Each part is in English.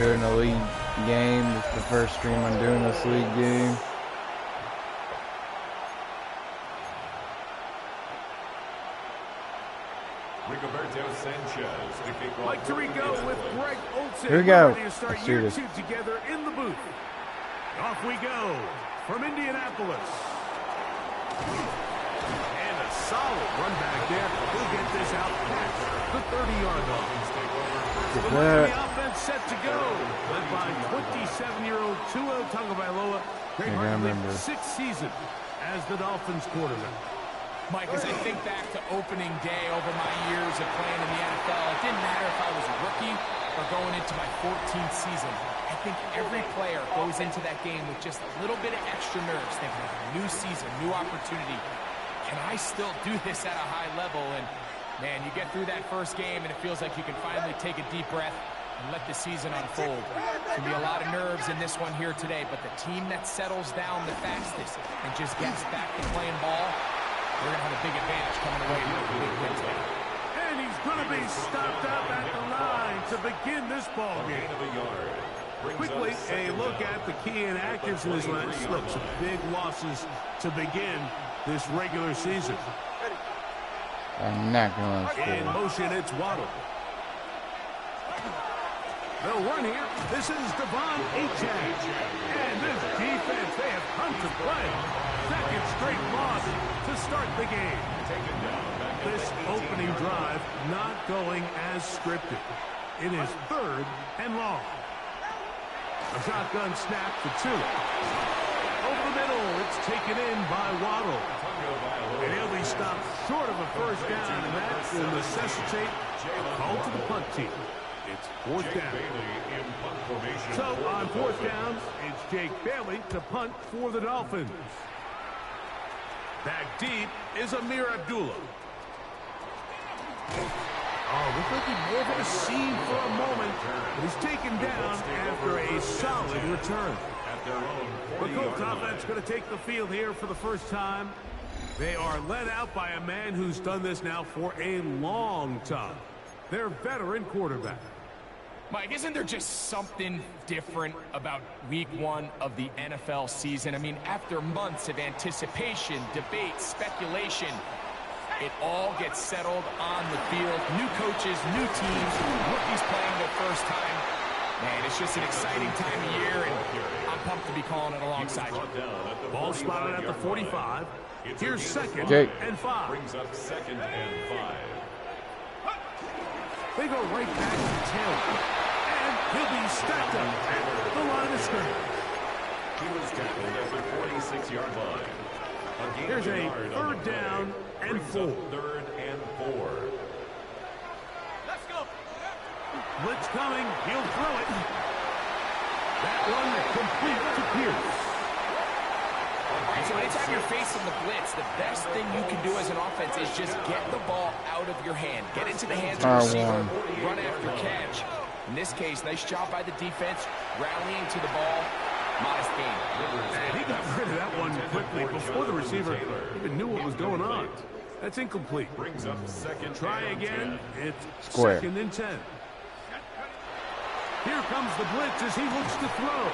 Doing a league game. It's the first stream I'm doing this league game. Mike Tirico with Greg Olsen. Here we go. Ready to start year 2 together in the booth. Off we go from Indianapolis. And a solid run back there. He'll get this out past the 30-yard line. The offense set to go, led by 27-year-old Tua Tagovailoa. Great hardly 6th season as the Dolphins quarterback. Mike, as I think back to opening day over my years of playing in the NFL, it didn't matter if I was a rookie or going into my 14th season. I think every player goes into that game with just a little bit of extra nerves, thinking of a new season, new opportunity. Can I still do this at a high level? And man, you get through that first game and it feels like you can finally take a deep breath and let the season unfold. There's going to be a lot of nerves in this one here today, but the team that settles down the fastest and just gets back to playing ball, they're going to have a big advantage coming away with a big win today. And he's going to be stopped up at the line to begin this ball game. Quickly, a look at the key inactives in his last slip. Some big losses to begin this regular season. I'm not going to score. In motion, it's Waddle. They'll run here. This is Devon Achane. And this defense, they have come to play. Second straight loss to start the game. This opening drive not going as scripted. It is 3rd and long. A shotgun snap for Tua. Over the middle, it's taken in by Waddle. And he'll be stopped short of a first down, and that will necessitate a call to the punt team. It's 4th down. So on 4th down, it's Jake Bailey to punt for the Dolphins. Back deep is Amir Abdullah. Oh, looked like he more of a seam for a moment, but he's taken down after a solid return. The Colts offense going to take the field here for the first time. They are led out by a man who's done this now for a long time. Their veteran quarterback. Mike, isn't there just something different about week 1 of the NFL season? I mean, after months of anticipation, debate, speculation, it all gets settled on the field. New coaches, new teams, rookies playing their first time. Man, it's just an exciting time of year, and I'm pumped to be calling it alongside you. Ball spotted at the 45. Here's 2nd and 5. Brings up 2nd and 5. They go right back to Taylor. And he'll be stacked up at the line of scrimmage. He was tackled at the 46-yard line. Here's a 3rd down and 4. 3rd and 4. Let's go. Blitz coming. He'll throw it. That one complete to Pierce. So anytime you're facing the blitz, the best thing you can do as an offense is just get the ball out of your hand. Get into the hands of the receiver, run after catch. In this case, nice job by the defense, rallying to the ball. Modest gain. And he got rid of that one quickly before the receiver even knew what was going on. That's incomplete. Brings up 2nd. Try again. It's Square. 2nd and 10. Here comes the blitz as he looks to throw.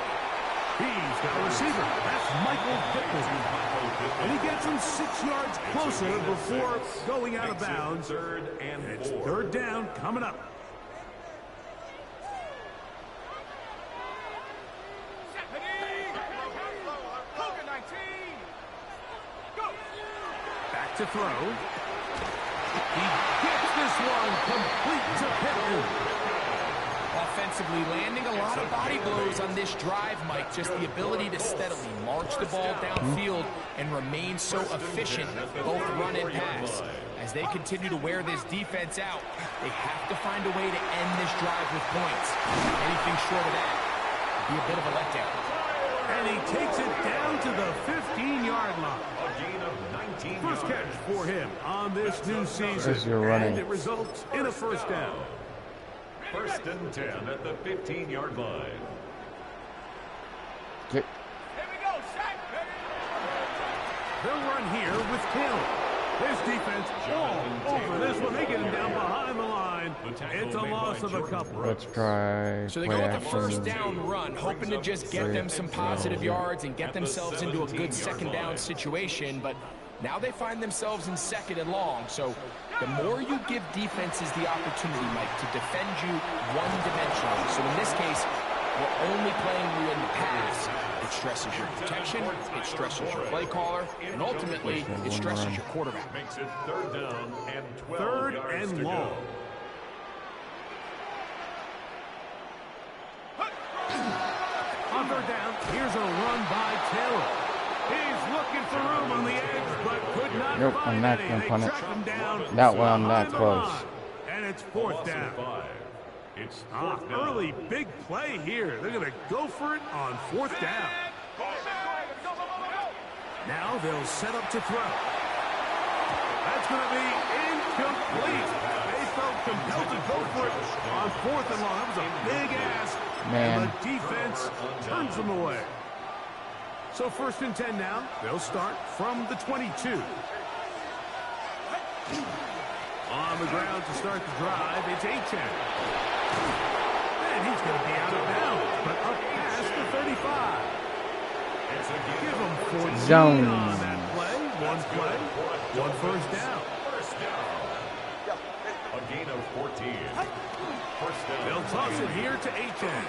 He's got a receiver. That's Michael Pittman. And he gets him 6 yards closer before going out of bounds. 3rd and 4. It's 3rd down coming up. Back to throw. He gets this one complete to Pittman. Offensively landing a lot of body blows on this drive, Mike. Just the ability to steadily march the ball downfield and remain so efficient, both run and pass. As they continue to wear this defense out, they have to find a way to end this drive with points. Anything short of that would be a bit of a letdown. And he takes it down to the 15-yard line. A gain of 19 First catch for him on this new season. And it results in a 1st down. 1st and 10 at the 15-yard line. They'll run here with Taylor. His defense all over this one. They get him down behind the line. It's a loss of a couple. Let's try. So they go with the first down run, hoping to just get them some positive yards and get themselves into a good second down situation. But now they find themselves in second and long. So the more you give defenses the opportunity, Mike, to defend you one-dimensionally. So in this case, we're only playing you in the pass. It stresses your protection, it stresses your play caller, and ultimately, it stresses your quarterback. Makes it third down and 12 Third yards and to long. go. On third down, here's a run by Taylor. He's looking for room on the edge, but could not Nope, find I'm not any. gonna They punt it. track him down That one, I'm behind that the close. line. And it's A fourth loss of down. 5. It's fourth down. Early big play here. They're going to go for it on fourth down. Now they'll set up to throw. That's going to be incomplete. They felt compelled to go for it on fourth and long. That was a big ask. Man. And the defense turns them away. So first and 10 now. They'll start from the 22. On the ground to start the drive, it's Achan. And he's going to be out of bounds, but up past the 35. Give him 14 Zone. on that play. One first down. First down. A gain of 14. First down. They'll toss it here to Achan.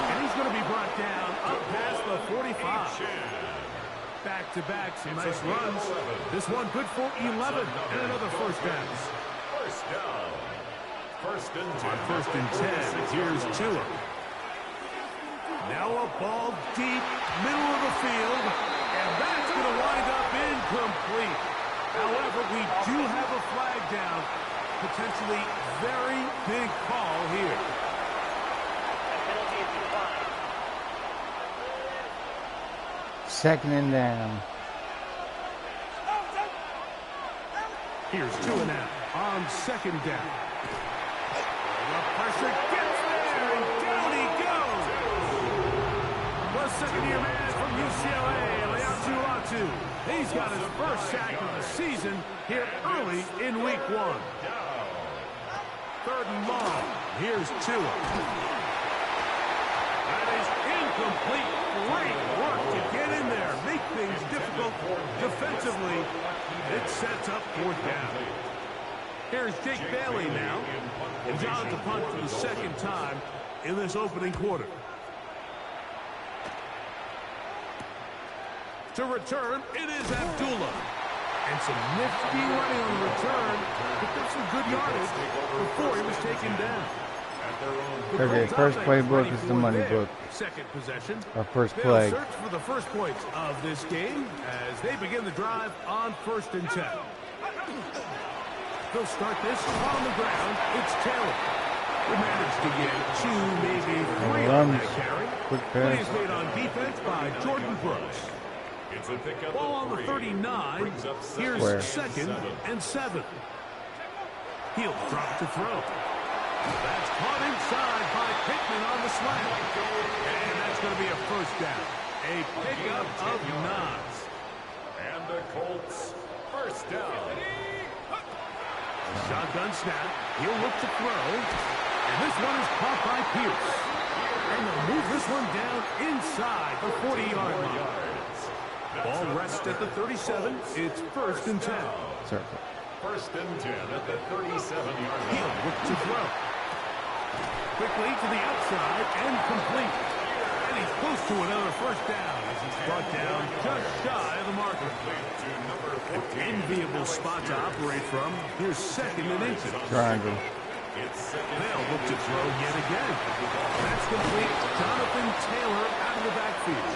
And he's going to be brought down up past the 45. Back-to-back, some nice runs. This one good for 11 and another first down. First down. First and 10. On first and 10, here's Tua. Now a ball deep, middle of the field, and that's going to wind up incomplete. However, we do have a flag down. Potentially very big call here. Second and down. Here's Tua now on second down. The pressure gets there, and down he goes. The second-year man from UCLA, Leatu. He's got his first sack of the season here early in week 1. Third and long. Here's Tua. That is incomplete. Great work to get in there, make things difficult defensively. It sets up fourth down. Here's Jake Bailey now. And John to punt for the second time in this opening quarter. To return, it is Abdullah. And some nifty running on the return. Picked up some good yardage before he was taken down. Okay, first playbook is the money book. Second possession. Our first They'll play. search for the first points of this game as they begin the drive on first and 10. They'll start this on the ground. It's Taylor. We managed to get 2, maybe 3 on that carry. Quick Play pass. is made on defense by Jordan Brooks. It's a pickup Ball of on the 3. 39. Brings up Here's Square. second and 7. He'll drop to throw. That's caught inside by Pittman on the slant. And that's going to be a first down. A pickup of 9. And the Colts first down. Shotgun snap. He'll look to throw. And this one is caught by Pierce. And they'll move this one down inside the 40-yard line. Ball rests at the 37. It's first and 10. Circle. First and 10 at the 37-yard He'll line. look to throw. Quickly to the outside and complete. And he's close to another first down as he's brought down just shy of the marker. An enviable spot to operate from. Here's second and 8. Triangle. They'll look to throw yet again. That's complete. Jonathan Taylor out of the backfield.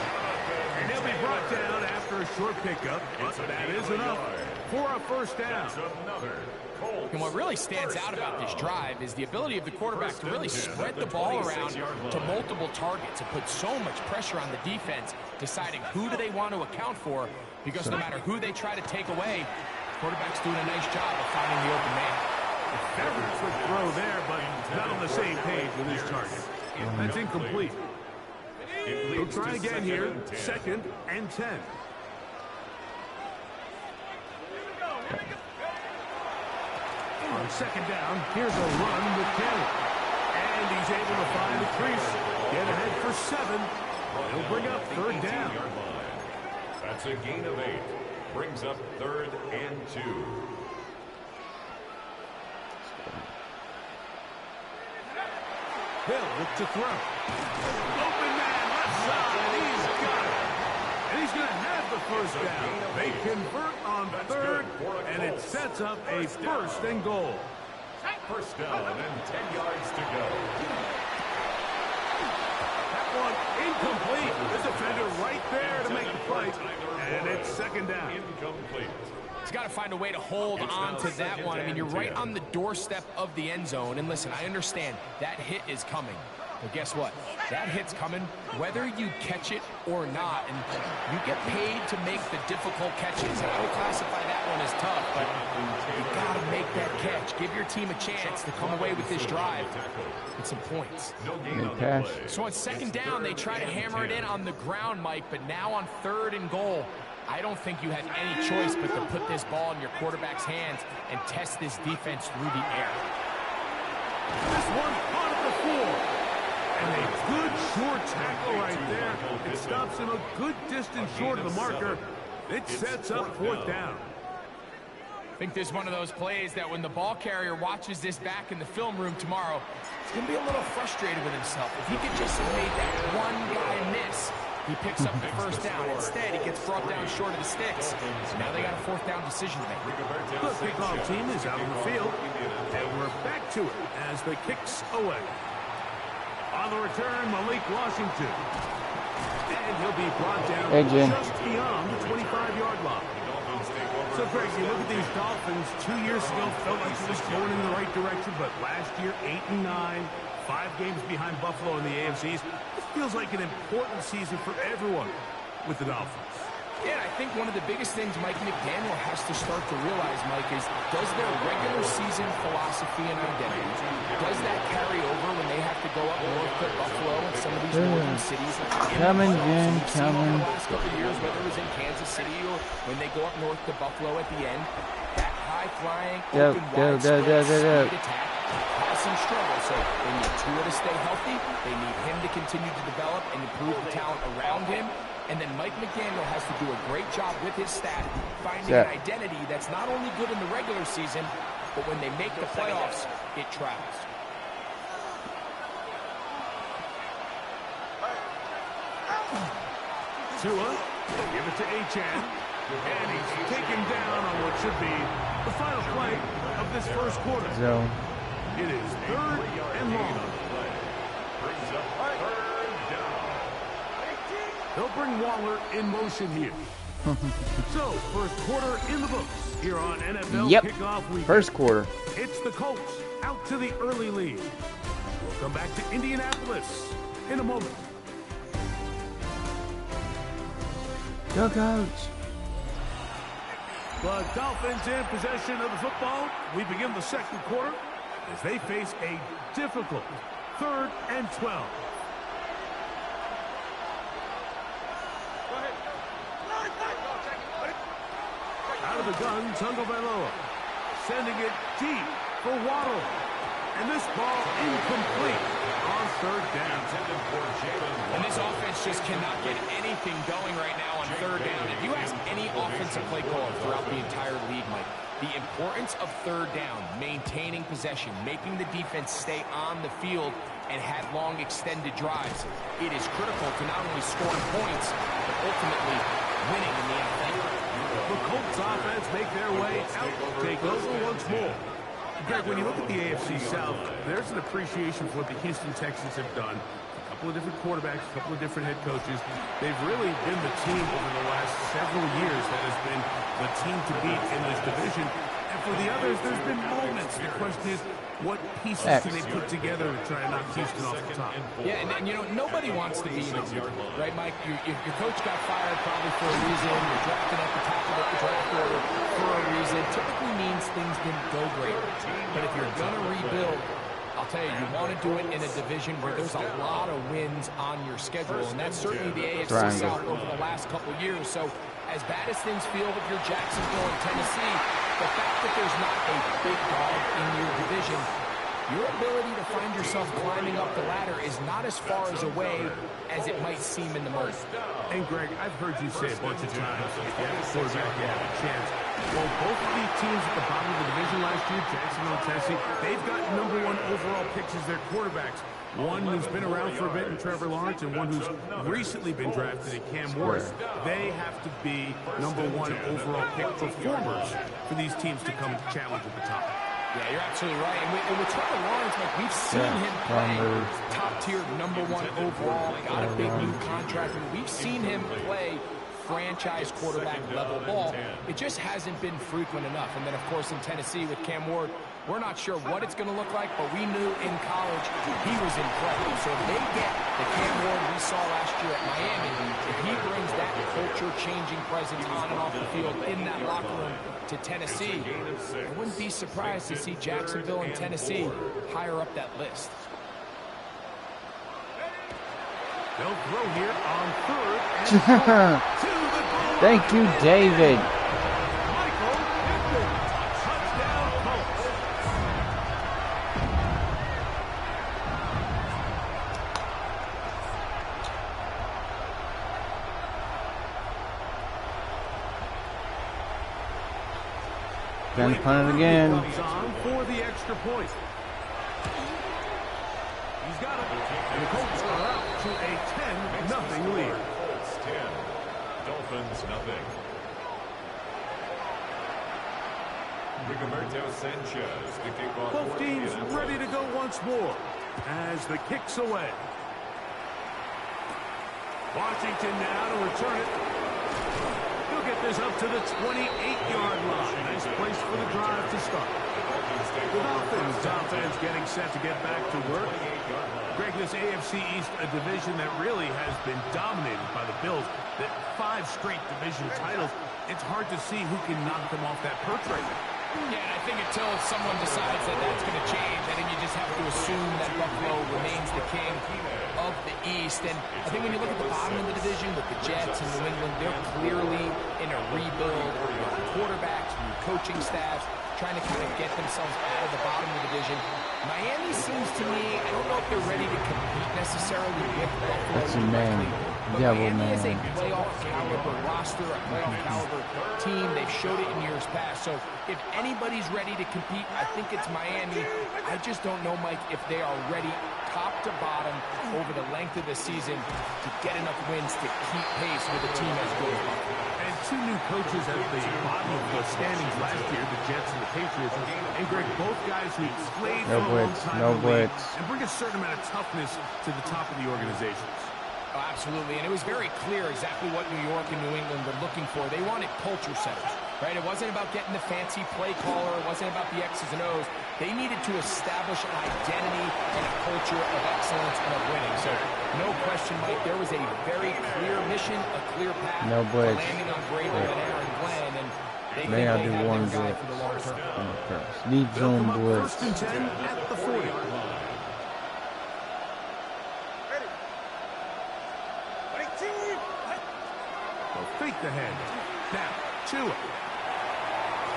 And he'll be brought down after a short pickup. But that is enough for a first down. And what really stands out about this drive is the ability of the quarterback to really spread the ball around to multiple targets and put so much pressure on the defense, deciding who do they want to account for, because no matter who they try to take away, the quarterback's doing a nice job of finding the open man. Everett would throw there, but not on the same page with his target. That's incomplete. He'll try again here. Second and 10. On second down, here's a run with Kelly. And he's able to find the crease. Get ahead for 7. He'll bring up third down. That's a gain of 8. Brings up 3rd and 2. Hill look to throw. Open man, left side. He's got it. And he's going to have the first down. They convert on 3rd, and it sets up a 1st and goal. First down and 10 yards to go. That one incomplete. The defender right there to make the play. And it's 2nd down. Incomplete. He's got to find a way to hold on to that one. I mean, you're right on the doorstep of the end zone. And listen, I understand that hit is coming. But guess what? That hit's coming whether you catch it or not. And you get paid to make the difficult catches. And I would classify that one as tough. But you got to make that catch. Give your team a chance to come away with this drive with some points. So on 2nd down, they try to hammer it in on the ground, Mike. But now on 3rd and goal, I don't think you have any choice but to put this ball in your quarterback's hands and test this defense through the air. This one on the floor. And a good short tackle right there. It stops him a good distance short of the marker. It sets up 4th down. I think this is one of those plays that when the ball carrier watches this back in the film room tomorrow, he's going to be a little frustrated with himself. If he could just have made that one guy miss, he picks up the first down. Instead, he gets brought down short of the sticks. So now they got a 4th down decision to make. The kickoff team is out on the field. And we're back to it as the kick's away. On the return, Malik Washington. And he'll be brought down just beyond the 25-yard line. So, Greg, you look at these Dolphins, 2 years ago felt like it was going in the right direction, but last year, 8-9, 5 games behind Buffalo in the AFCs. It feels like an important season for everyone with the Dolphins. Yeah, I think one of the biggest things Mike McDaniel has to start to realize, Mike, is does their regular season philosophy and identity, does that carry over when they have to go up north to Buffalo and some of these northern cities? Coming, Jim, coming. The last couple of years, whether it was in Kansas City or when they go up north to Buffalo at the end, that high-flying, open, wide speed attack has some struggle. So they need Tua to stay healthy. They need him to continue to develop and improve the talent around him. And then Mike McDaniel has to do a great job with his staff finding an identity that's not only good in the regular season, but when they make the playoffs, it travels. Tua, give it to Achane. And he's taken down on what should be the final play of this first quarter. Zone. It is 3rd and long. Brings up 3rd down. They'll bring Waller in motion here. So, first quarter in the books here on NFL Kickoff Week. First quarter. It's the Colts out to the early lead. We'll come back to Indianapolis in a moment. Go, Coach. The Dolphins in possession of the football. We begin the second quarter as they face a difficult 3rd and 12. Out of the gun, Tagovailoa sending it deep for Waddle. And this ball incomplete on 3rd down. And this offense just cannot get anything going right now on 3rd down. If you ask any offensive play caller throughout the entire league, Mike, the importance of 3rd down, maintaining possession, making the defense stay on the field and have long extended drives, it is critical to not only scoring points, but ultimately winning in the NFL. The Colts offense make their way out, take over once more. Greg, when you look at the AFC South, there's an appreciation for what the Houston Texans have done. A couple of different quarterbacks, a couple of different head coaches. They've really been the team over the last several years that has been the team to beat in this division. And for the others, there's been moments. The question is, what pieces can they put together to try and knock Houston off the top? Yeah, and you know, nobody wants to be in a Super Bowl, right, Mike? Your coach got fired probably for a reason. You're drafted at the top of the draft order for a reason. Typically means things didn't go great. But if you're going to rebuild, I'll tell you, you want to do it in a division where there's a lot of wins on your schedule, and that's certainly the AFC South over the last couple of years. So as bad as things feel with your Jacksonville and Tennessee, the fact that there's not a big dog in your division, your ability to find yourself climbing up the ladder is not as far as away as it might seem in the moment. And Greg, I've heard you say a bunch of times, if you have a quarterback, you have a chance. Well, both of these teams at the bottom of the division last year, Jacksonville and Tennessee, they've got #1 overall picks as their quarterbacks. One who's been around for a bit in Trevor Lawrence and one who's recently been drafted in Cam Ward. They have to be #1 overall pick performers for these teams to come challenge at the top. Yeah, you're absolutely right. And with Trevor Lawrence, like, we've seen him play top-tier #1 overall, got a big new contract, and we've seen him play franchise quarterback level ball. It just hasn't been frequent enough. And then, of course, in Tennessee with Cam Ward, we're not sure what it's going to look like, but we knew in college he was in play. So if they get the Cam Ward we saw last year at Miami, if he brings that culture-changing presence on and off the field in that locker room to Tennessee, I wouldn't be surprised to see Jacksonville and Tennessee higher up that list. They'll throw here on 3rd and to the goal. Thank you, David. Michael Pittman, touchdown Colts. Gonna punt it again. Comes on for the extra point. He's got it. And the Colts are out to a 10-0 lead. Colts 10, Dolphins nothing. Rigoberto Sanchez, the kickoff. Both teams ready to go once more as the kick's away. Washington now to return it. He'll get this up to the 28-yard line. Nice place for the drive to start. The Dolphins offense getting set to get back to work. Greg, this AFC East, a division that really has been dominated by the Bills. The 5 straight division titles. It's hard to see who can knock them off that perch right now. Yeah, and I think until someone decides that that's going to change, I think you just have to assume that Buffalo remains the king of the East. And I think when you look at the bottom of the division with the Jets and New England, they're clearly in a rebuild. Quarterbacks, new coaching staffs, trying to kind of get themselves out of the bottom of the division. Miami seems to me, I don't know if they're ready to compete necessarily with Buffalo. That's a man. But Miami is a playoff caliber roster, a playoff caliber team. They've showed it in years past. So if anybody's ready to compete, I think it's Miami. I just don't know, Mike, if they are ready top to bottom over the length of the season to get enough wins to keep pace with a team as good as Buffalo. And 2 new coaches at the bottom of the standings last year, the Jets and the Patriots. And Greg, both guys who played for a long time in the league and bring a certain amount of toughness to the top of the organizations. Oh, absolutely, and it was very clear exactly what New York and New England were looking for. They wanted culture setters, right? It wasn't about getting the fancy play caller. It wasn't about the X's and O's. They needed to establish an identity and a culture of excellence and of winning. So, no question, Mike, there was a very clear mission, a clear path to landing on Vrabel and Aaron Glenn, and they think they have their guy for the long term. Need zone blitz. 1st and 10 at the 40. Fake the head. Now, Tua.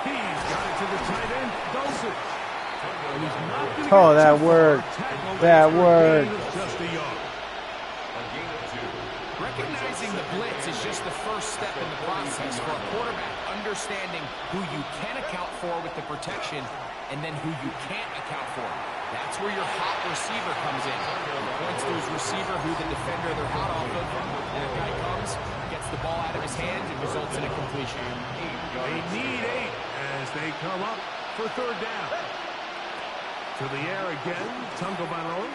He's got it to the tight end. Goes it. And he's not going to Oh, that worked. That worked. Just a yard. Recognizing the blitz is just the first step in the process for a quarterback, understanding who you can account for with the protection and then who you can't account for. That's where your hot receiver comes in. He points to his receiver who the defender they're hot off of. That guy comes, gets the ball out of his hands, and results in a completion. They need 8 as they come up for 3rd down. To the air again, Tungo Bailoa.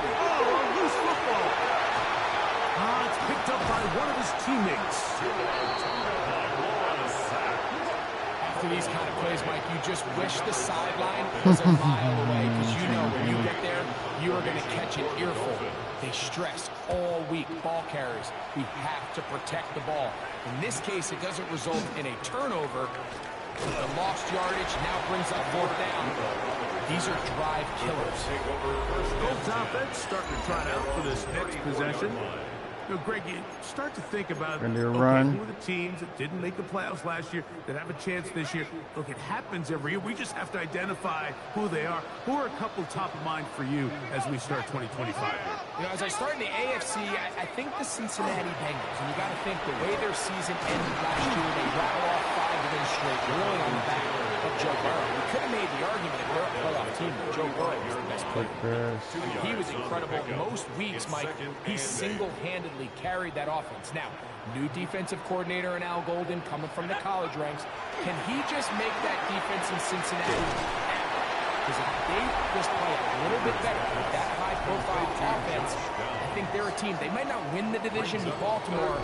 Oh, a loose football. It's picked up by one of his teammates. After these kind of plays, Mike, you just wish the sideline was a mile away, because you know when you get there, you are going to catch an earful. They stress all week, ball carriers. We have to protect the ball. In this case, it doesn't result in a turnover. The lost yardage now brings up 4th down. These are drive killers. Colts offense starting to trot out for this next possession. You know, Greg, you start to think about, Gonna do a okay, run. who are the teams that didn't make the playoffs last year that have a chance this year? Look, it happens every year. We just have to identify who they are. Who are a couple top of mind for you as we start 2025 here? You know, as I start in the AFC, I think the Cincinnati Bengals, and you got to think the way their season ended last year, they rattled off 5 wins straight, really on the back of Joe Burrow. We could have made the argument if they're a playoff team that Joe Burrow was the best player. He was incredible. Most weeks, Mike, he single-handedly carried that offense. Now, new defensive coordinator in Al Golden coming from the college ranks. Can he just make that defense in Cincinnati? Because if they just play a little bit better with that high-profile offense, I think they're a team. They might not win the division with Baltimore,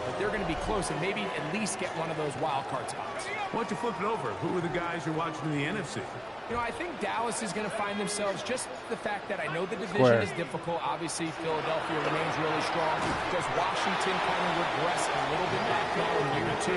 but they're going to be close and maybe at least get one of those wild card spots. Why don't you flip it over? Who are the guys you're watching in the NFC? You know, I think Dallas is going to find themselves just the fact that I know the division is difficult. Obviously, Philadelphia remains really strong. Does Washington kind of regress a little bit back now in year 2?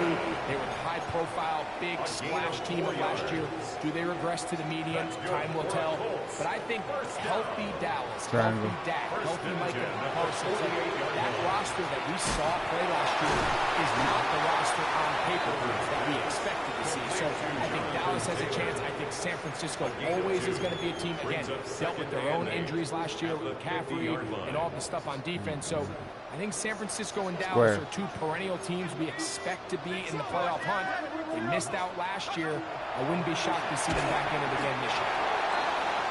They were the high-profile, big splash team of last year. Do they regress to the median? Time will tell. But I think healthy Dallas, healthy Dak, healthy Micah Parsons, that roster that we saw play last year is not the roster on paper that we expected to see. So I think Dallas has a chance. I think San Francisco always is going to be a team, again, dealt with their own injuries last year with McCaffrey and all the stuff on defense. So I think San Francisco and Dallas are 2 perennial teams we expect to be in the playoff hunt. They missed out last year. I wouldn't be shocked to see them back in it again this year.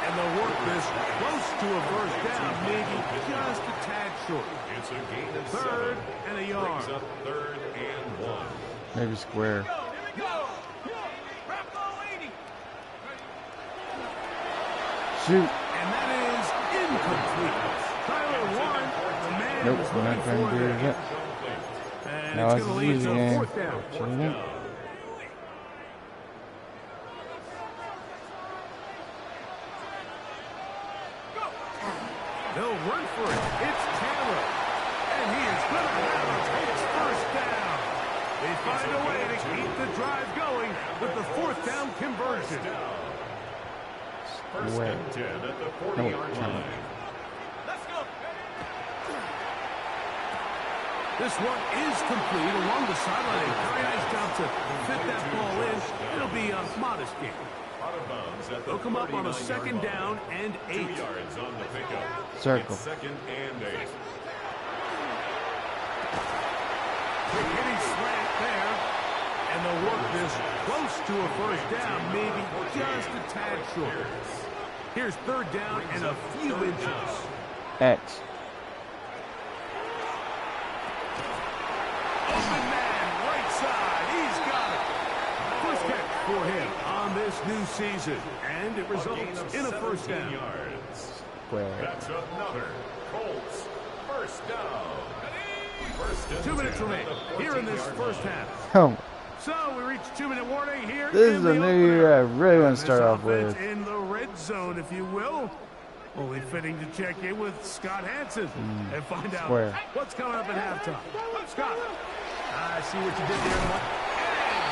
And they'll work this close to a first down, maybe just a tad short. It's a gain of 3rd 7. and a yard. Brings up 3rd and 1. Maybe square. Shoot. And that is incomplete. Tyler Warren, the man Nope, who's we're not looking going to for do it. it yet. And Now it's it's going to a lead losing to a game. 4th down. Shouldn't it? They'll run for it. It's Taylor. And he is going to have his first down. They find a way to keep the drive going with the 4th down conversion. First Way. and 10 at the No, 40-yard come on. line. This one is complete along the sideline. A very nice job to fit that ball in. It'll be a modest gain. Out of bounds at the They'll come up on a 39-yard 2nd line. down and 8. 2 yards on the pickup. Circle. It's 2nd and 8. Quick hitting slant there. And they'll work this close to a first down, maybe just a tad short. Here's 3rd down and a few inches. X. Open man, right side. He's got it. First catch for him on this new season. And it results in a first down. Yards. Square. That's another Colts first down. First and 2 minutes 10 remain at the here in this 14-yard first line. half. Oh, So we reach 2-minute warning here. this in is the a new opener. year I really want to This start off offense with. in the red zone, if you will. Only fitting to check in with Scott Hansen and find out Square. what's coming up at halftime. Scott, I see what you did there, Mike.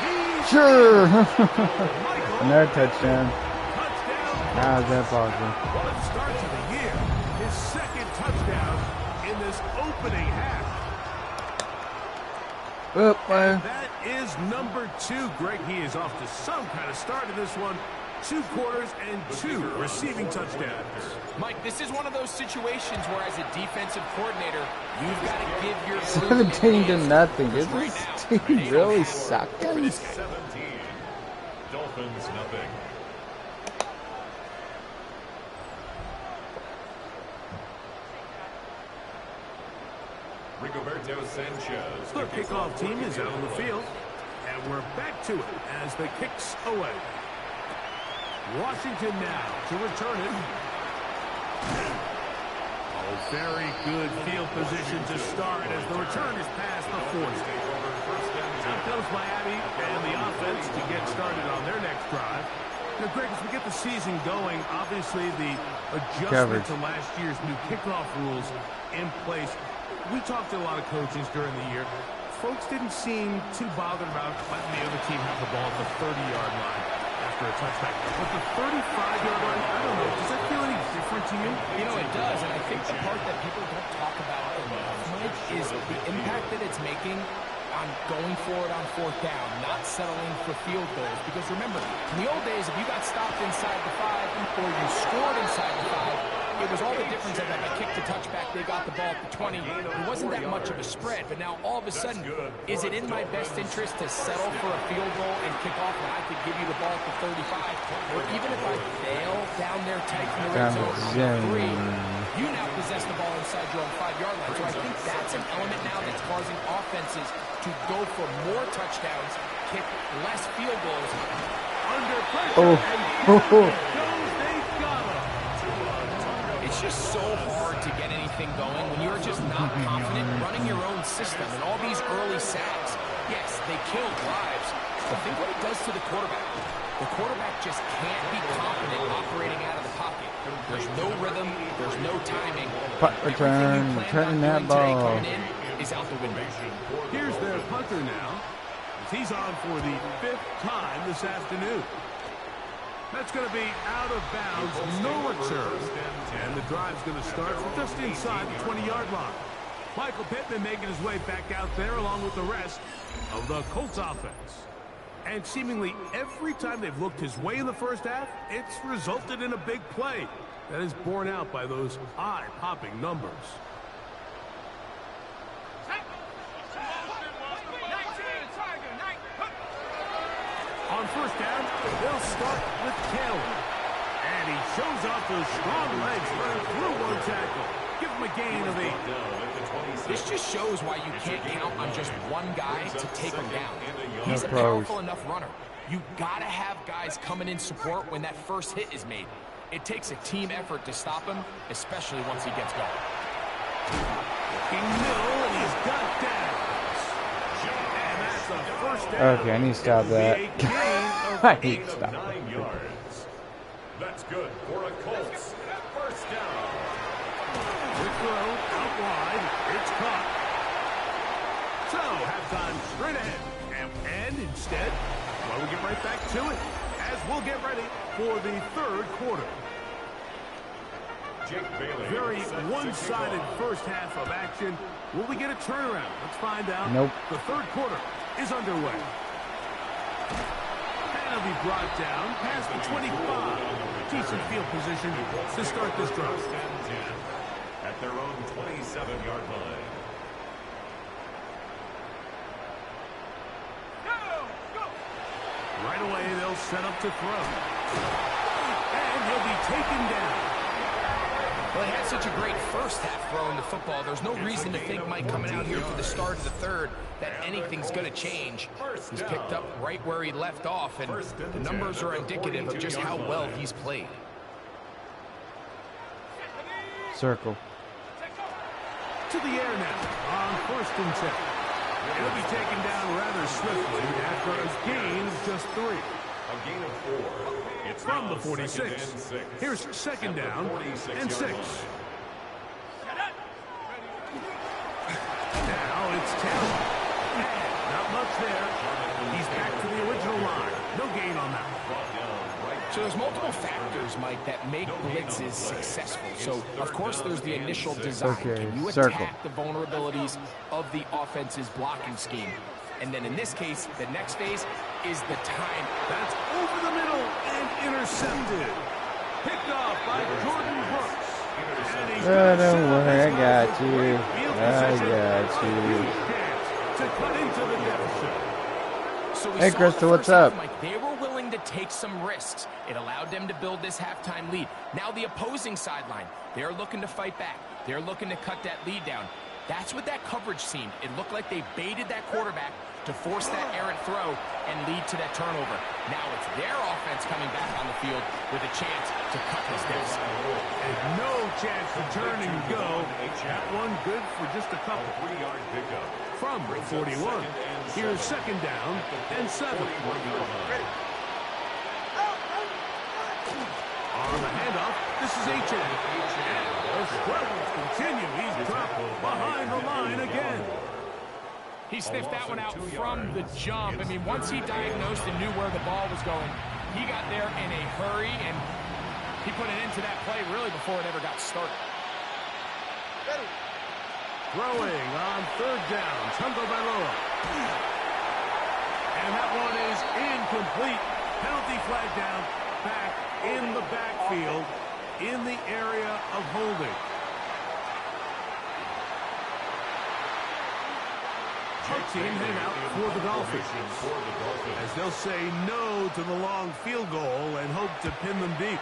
And he's Sure. Michael. Another touchdown. Touchdown. How is that possible? What a start to the year. His 2nd touchdown in this opening half. Oop, man. That is number 2. Greg, he is off to some kind of start in this one. 2 quarters and 2 receiving touchdowns. Mike, this is one of those situations where as a defensive coordinator, you've got to give your 17 to nothing. Is right this now. team They don't really have sucking? for this guy. 17. Dolphins nothing. Rigoberto Sanchez. The kickoff team is out on the field. And we're back to it as the kicks away. Washington now to return it. Oh, very good field position to start as the return is past the 40. Out comes Miami and the offense to get started on their next drive. Now, Greg, as we get the season going, obviously the adjustment to last year's new kickoff rules in place. We talked to a lot of coaches during the year. Folks didn't seem too bothered about letting the other team have the ball at the 30-yard line after a touchback. But the 35-yard line, I don't know, does that feel any different to you You know, it does, and I think the part that people don't talk about enough, Mike, is the impact that it's making on going forward on fourth down, not settling for field goals. Because remember, in the old days, if you got stopped inside the 5 or you scored inside the 5, it was all the difference of if I kicked the touchback, they got the ball at the 20. It wasn't that much of a spread, but now all of a sudden, is it in my best interest to settle for a field goal and kick off when I could give you the ball at the 35? Or even if I fail down there tight in the red zone, 3, you now possess the ball inside your own 5-yard line. So I think that's an element now that's causing offenses to go for more touchdowns, kick less field goals. Under pressure, and goes, they got him. It's just so hard to get anything going when you're just not confident running your own system. And all these early sacks, yes, they kill drives, but think what it does to the quarterback. The quarterback just can't be confident operating out of the pocket. There's no rhythm, there's no timing. Punt return, returning that ball. Is out the window. Here's their punter now. He's on for the 5th time this afternoon. That's going to be out of bounds, no return. And the drive's going to start from just inside the 20-yard line. Michael Pittman making his way back out there along with the rest of the Colts offense. And seemingly every time they've looked his way in the first half, it's resulted in a big play. That is borne out by those eye-popping numbers. On first down, they'll start with Taylor. And he shows off those strong legs running through one tackle. Give him a gain of 8. This just shows why you can't count on just one guy to take him down. He's a pros. powerful enough runner. You gotta have guys coming in support when that first hit is made. It takes a team effort to stop him, especially once he gets going. Middle, and he's got down. And that's a first down. Okay, I need to stop that. I need to stop. 9 yards. That's good for a Colts. First down. Quick throw, out wide. It's caught. So, halftime straight ahead. And instead, well, we get right back to it as we'll get ready for the 3rd quarter. Jake Bailey. Very one-sided first half of action. Will we get a turnaround? Let's find out. Nope. The 3rd quarter is underway. And it'll be brought down past the 25. Decent field position to start this drive. At their own 27-yard line. Right away, they'll set up to throw. And he'll be taken down. Well, he had such a great first half throwing the football. There's no reason to think, Mike, coming out here for the start of the 3rd, that anything's going to change. He's picked up right where he left off, and the numbers are indicative of just how well he's played. Circle. To the air now on 1st and 10. It'll be taken down rather swiftly after a gain of just 3. A gain of 4. It's From the 46. Here's 2nd down and 6. Now it's Taylor. Not much there. He's back to the original line. No gain on that one. So there's multiple factors, Mike, that make blitzes successful. So, of course, there's the initial design. Okay, Can you circle. attack the vulnerabilities of the offense's blocking scheme? And then in this case, the next phase is the time. That's over the middle and intercepted. Picked off by Jordan Brooks. And he's Oh, gonna don't set up worry, I his got mark with you. great field I position. got A you. huge chance to cut into the deficit. So we Hey, saw Crystal, the what's first half, up? Mike, they were willing to take some risks. It allowed them to build this halftime lead. Now the opposing sideline, they're looking to fight back. They're looking to cut that lead down. That's what that coverage seemed. It looked like they baited that quarterback to force that errant throw and lead to that turnover. Now it's their offense coming back on the field with a chance to cut this deficit. And no chance to turn and go. That one good for just a couple. 3-yard pickup. From 41. Here's 2nd down and 7. On the handoff, this is H.A. And the struggles continue. He's dropped behind the line again. He sniffed that one out from the jump. I mean, once he diagnosed and knew where the ball was going, he got there in a hurry, and He put an end to that play really before it ever got started. Throwing on third down, Tagovailoa. And that one is incomplete. Penalty flag down, back in the backfield, in the area of holding. Team heading out for the Dolphins, as they'll say no to the long field goal and hope to pin them deep.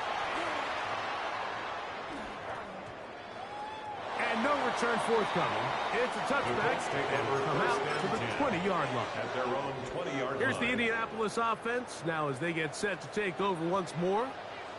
And no return forthcoming. It's a touchback, and will come out to the 20-yard line. Here's the Indianapolis offense now as they get set to take over once more.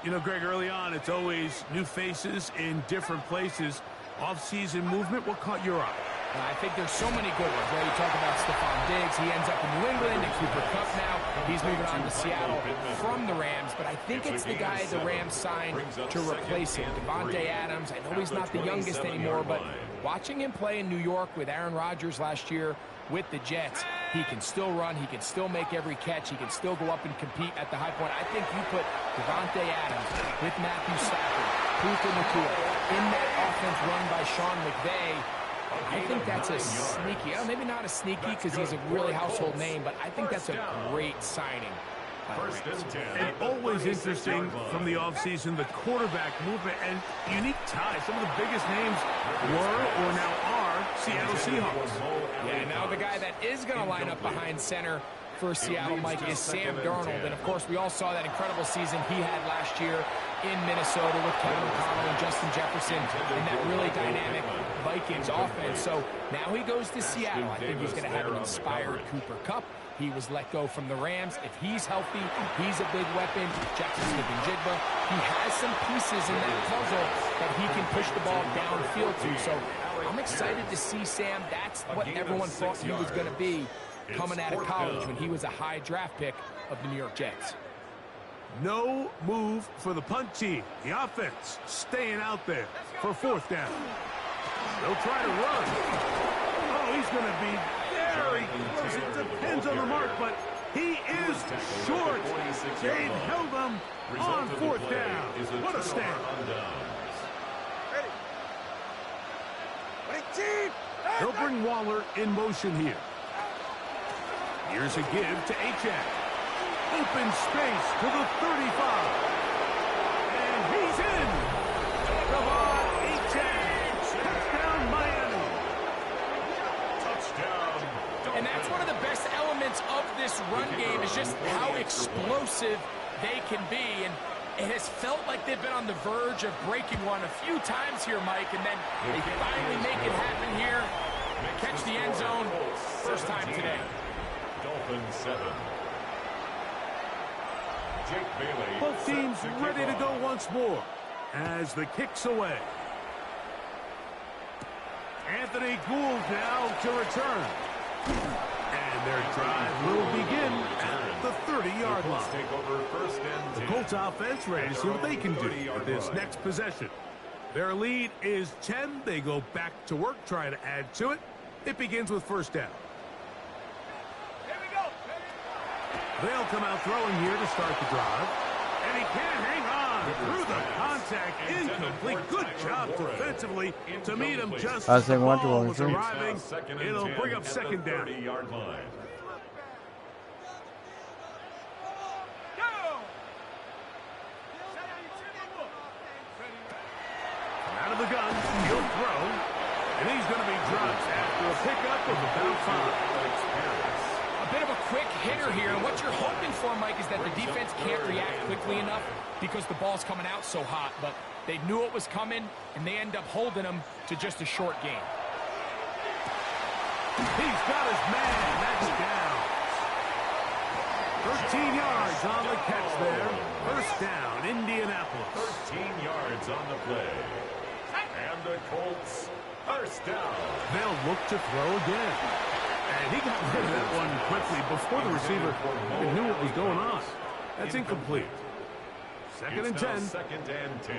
You know, Greg, early on, it's always new faces in different places. Off-season movement, what caught your eye? I think there's so many good ones, right? You talk about Stephon Diggs. He ends up in New England, and Cooper Kupp now. He's moving on to Seattle from the Rams, but I think it's the guy the Rams signed to replace him, Davante Adams. I know he's not the youngest anymore, but watching him play in New York with Aaron Rodgers last year with the Jets, he can still run, he can still make every catch, he can still go up and compete at the high point. I think you put Davante Adams with Matthew Stafford, Puka Nacua in that offense run by Sean McVay. I think that's a sneaky, maybe not a sneaky because he's a really household name, but I think that's a great signing. And always interesting from the offseason, the quarterback movement and unique ties. Some of the biggest names were or now are Seattle Seahawks. Yeah, now the guy that is going to line up behind center for Seattle, Mike, is Sam Darnold. And, of course, we all saw that incredible season he had last year in Minnesota with Kevin O'Connell and Justin Jefferson and that really dynamic Vikings offense. So now he goes to Seattle. I think he's going to have an inspired Cooper Kupp. He was let go from the Rams. If he's healthy, he's a big weapon. Jackson Smith-Njigba, he has some pieces in that puzzle that he can push the ball downfield to. So I'm excited to see Sam. That's what everyone thought he was going to be coming out of college when he was a high draft pick of the New York Jets. No move for the punt team. The offense staying out there for fourth down. They'll try to run. Oh, he's going to be very close. It depends on the mark, but he is short. They've held him on fourth down. What a stand. They'll bring Waller in motion here. Here's a give to Achane. Open space to the 35. And he's in. Devon Achane. Touchdown, Miami. Touchdown. And that's one of the best elements of this run game is just how explosive they can be. And it has felt like they've been on the verge of breaking one a few times here, Mike, and then they finally make it happen here. Catch the end zone. First time today. Dolphins 7. Jake Bailey. Both teams ready to go once more as the kick's away. Anthony Gould now to return. And their drive will begin at the 30-yard line. Take over first and 10. The Colts offense ready to see what they can do with this next possession. Their lead is 10. They go back to work, try to add to it. It begins with first down. They'll come out throwing here to start the drive. And he can't hang on through the contact. Incomplete. Good job defensively to meet him just as the ball was arriving. It'll bring up second down. Out of the gun, he'll throw. And he's going to be dropped after a pickup of about 5. A bit of a quick hitter here, and what you're hoping for, Mike, is that the defense can't react quickly enough because the ball's coming out so hot, but they knew it was coming, and they end up holding them to just a short game. He's got his man. That's down. 13 yards on the catch there. First down, Indianapolis. 13 yards on the play. And the Colts, first down. They'll look to throw again. And he got rid of that one quickly before the receiver even knew what was going on. That's incomplete. Second and 10. Second and 10.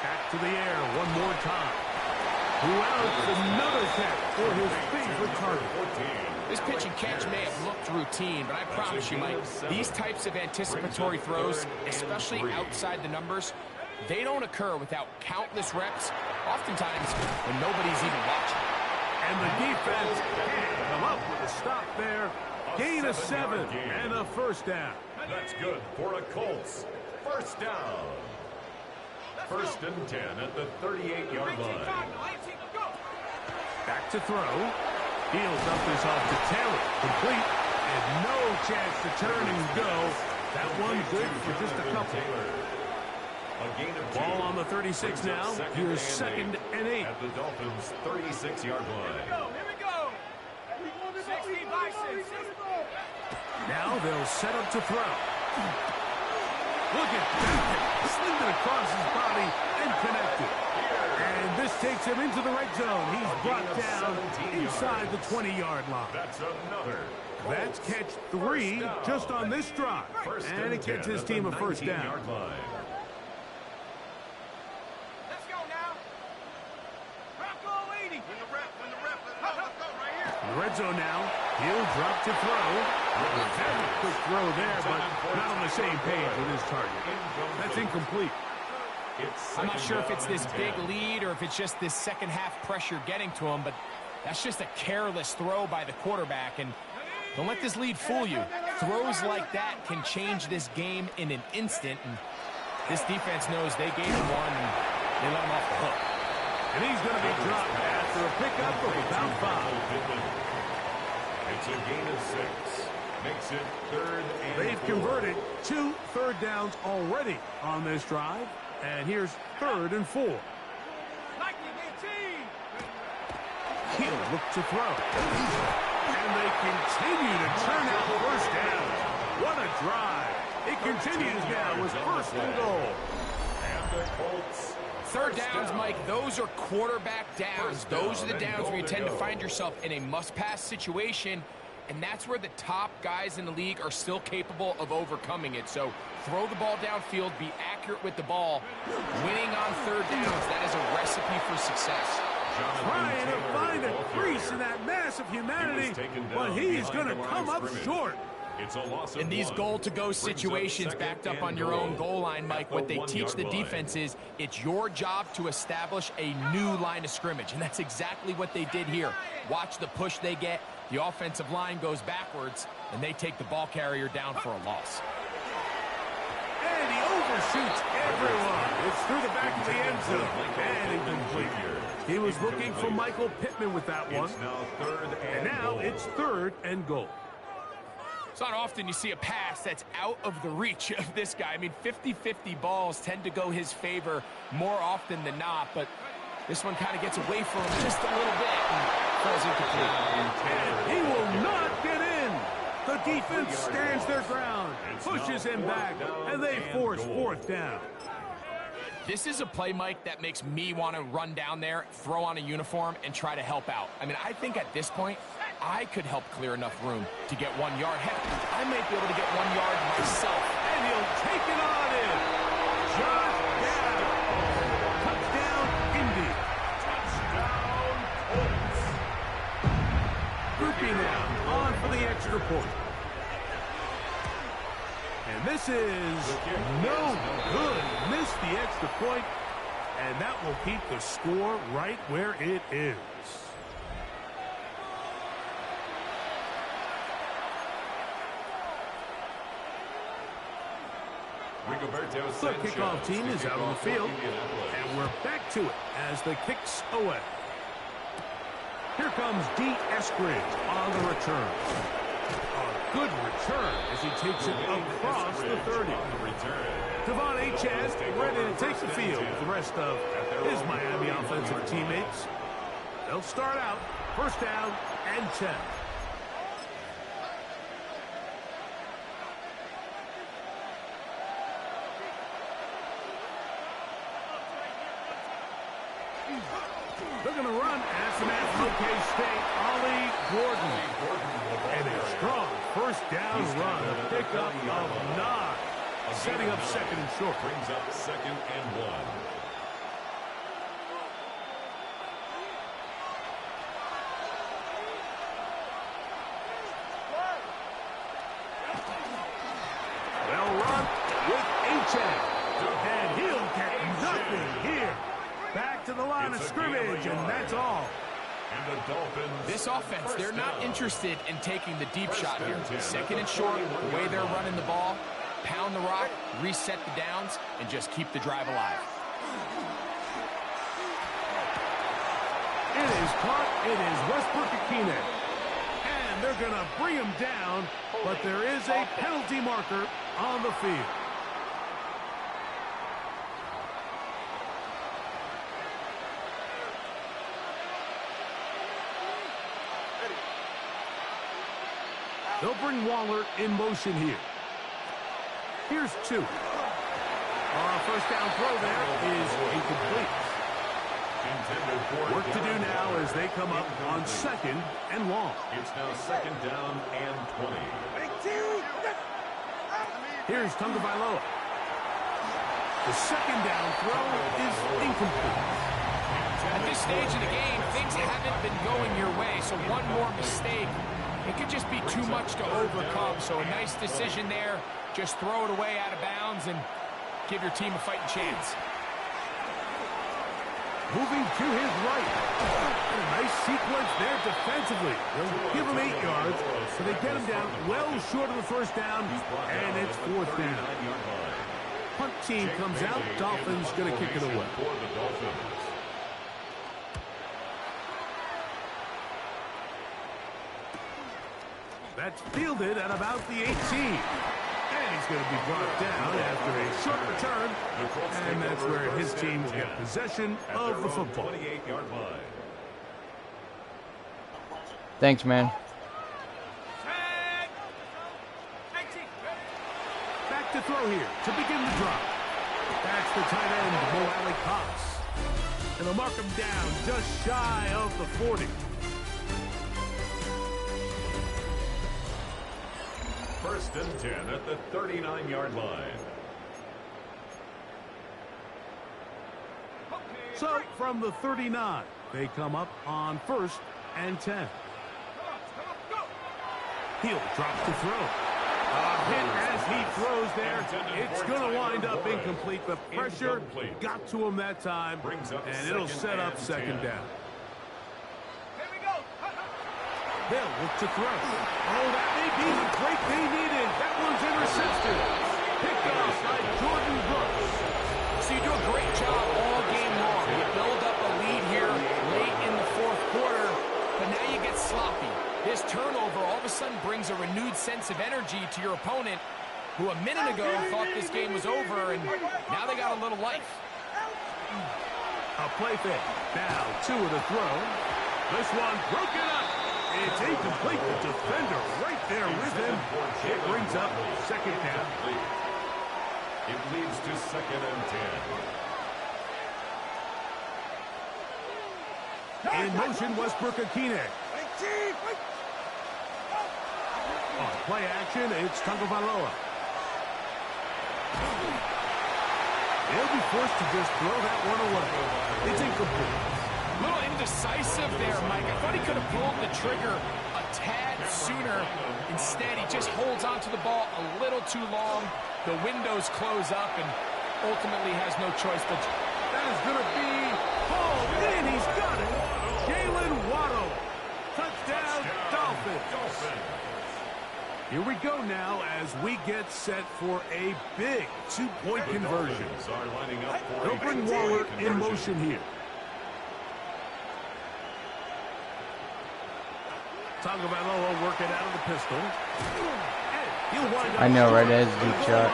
Back to the air one more time. Who else? Another catch for his favorite target. This pitch and catch may have looked routine, but I promise you, Mike, these types of anticipatory throws, especially outside the numbers, they don't occur without countless reps, oftentimes when nobody's even watching. And the defense can't come up with a stop there. Gain of 7 and a first down. That's good for a Colts. First down. First and 10 at the 38-yard line. Back to throw. He'll dump this off to Taylor. Complete. And no chance to turn and go. That one good for just a couple. Ball on the 36 now. Here's 2nd and 8. At the Dolphins' 36-yard line. Here we go. 60 by 6. Now they'll set up to throw. Look at that. Slid it across his body and connected. And this takes him into the red zone. He's brought down inside the 20-yard line. That's another. That's catch 3 just on this drive. And it gets his team a first down. Let's go now. Rocco 80. Win the rep. Let's go right here. In the red zone now. He'll drop to throw. Very quick throw there, but not on the same page with his target. That's incomplete. I'm not sure if it's this big lead or if it's just this second half pressure getting to him, but that's just a careless throw by the quarterback. And don't let this lead fool you. Throws like that can change this game in an instant. And this defense knows they gave him one and they let him off the hook. And he's going to be dropped after a pickup of about 5. It's a gain of 6. Makes it 3rd and 4. They've converted 2 third downs already on this drive. And here's 3rd and 4. He'll look to throw. And they continue to turn out first downs. What a drive. It continues now with 1st and goal. And the Colts. Third downs, Mike, those are quarterback downs. Those are the downs where you tend to find yourself in a must-pass situation, and that's where the top guys in the league are still capable of overcoming it. So throw the ball downfield, be accurate with the ball. Winning on third downs, that is a recipe for success. Trying to find a crease in that mass of humanity, but he's going to come up short. It's a loss of In these 1. goal-to-go situations backed up on your own goal line, Mike, what they teach the defense is it's your job to establish a new line of scrimmage, and that's exactly what they did here. Watch the push they get. The offensive line goes backwards, and they take the ball carrier down for a loss. And he overshoots everyone. It's through the back of the end zone. And incomplete. He was looking for Michael Pittman with that one. It's now 3rd And now it's 3rd and goal. It's not often you see a pass that's out of the reach of this guy. I mean, 50-50 balls tend to go his favor more often than not, but this one kind of gets away from him just a little bit and falls incomplete. And he will not get in. The defense stands their ground, pushes him back, and they force 4th down. This is a play, Mike, that makes me want to run down there, throw on a uniform, and try to help out. I mean, I think at this point, I could help clear enough room to get 1 yard. Heck, I might be able to get 1 yard myself. And he'll take it on in. Shot down. Touchdown, Indy. Touchdown, Colts. Groupie now on for the extra point. And this is no good. Missed the extra point, and that will keep the score right where it is. The kickoff team is out on the field, and we're back to it as the kicks away. Here comes D. Eskridge on the return. A good return as he takes it across the 30. Devon Achaz ready to take the field with the rest of his Miami offensive teammates. They'll start out 1st down and 10. They're going to run after K-State, Ollie Gordon. And a strong 1st down run, a pickup of 9. Setting up 2nd and short. Brings up 2nd and 1. check. And he'll get nothing here. Back to the line of scrimmage, and that's all. And the Dolphins. This offense, they're not interested in taking the deep shot here. Second and short, the way they're running the ball, pound the rock, reset the downs, and just keep the drive alive. It is caught. It is Westbrook-Akine. And they're going to bring him down, but there is a penalty marker on the field. They'll bring Waller in motion here. Here's 2. First down throw there is incomplete. Work to do now as they come up on 2nd and long. It's now 2nd down and 20. Here's Tagovailoa. The 2nd down throw is incomplete. At this stage of the game, things haven't been going your way, so one more mistake, it could just be too much to overcome. So a nice decision there. Just throw it away out of bounds and give your team a fighting chance. Moving to his right. A nice sequence there defensively. They'll give him 8 yards, so they get him down well short of the first down, and it's 4th down. Punt team comes out. Dolphins going to kick it away. That's fielded at about the 18. And he's going to be brought down after a short return. And that's where his team will get possession of the football. 28-yard line. Thanks, man. Back to throw here to begin the drop. That's the tight end, Mo Alley Cox. And they'll mark him down just shy of the 40. First and 10 at the 39-yard line. So from the 39, they come up on 1st and 10. Hill drops to throw. Hit as he throws there. It's going to wind up incomplete. The pressure got to him that time, and it'll set up 2nd down. They'll look to throw. Oh, that may be the break they needed. That one's intercepted. Picked off by Jordan Brooks. So you do a great job all game long. You build up a lead here late in the 4th quarter, but now you get sloppy. This turnover all of a sudden brings a renewed sense of energy to your opponent, who a minute ago thought this game was over, and now they got a little life. A play fake. Now 2 of the throw. This one broken up. It's incomplete. The defender right there with him. It brings up 2nd down. It leads to 2nd and 10. In motion, Westbrook-Akine. On play action, it's Tagovailoa. They'll be forced to just throw that one away. It's incomplete. A little indecisive there, Mike. I thought he could have pulled the trigger a tad sooner. Instead, he just holds onto the ball a little too long. The windows close up, and ultimately has no choice but... That is going to be hauled in. He's got it. Jalen Waddle. Touchdown, Dolphins. Here we go now as we get set for a big 2-point conversion. They'll bring Waller in motion here. Tagovailoa working out of the pistol. I know, right? That is a deep shot.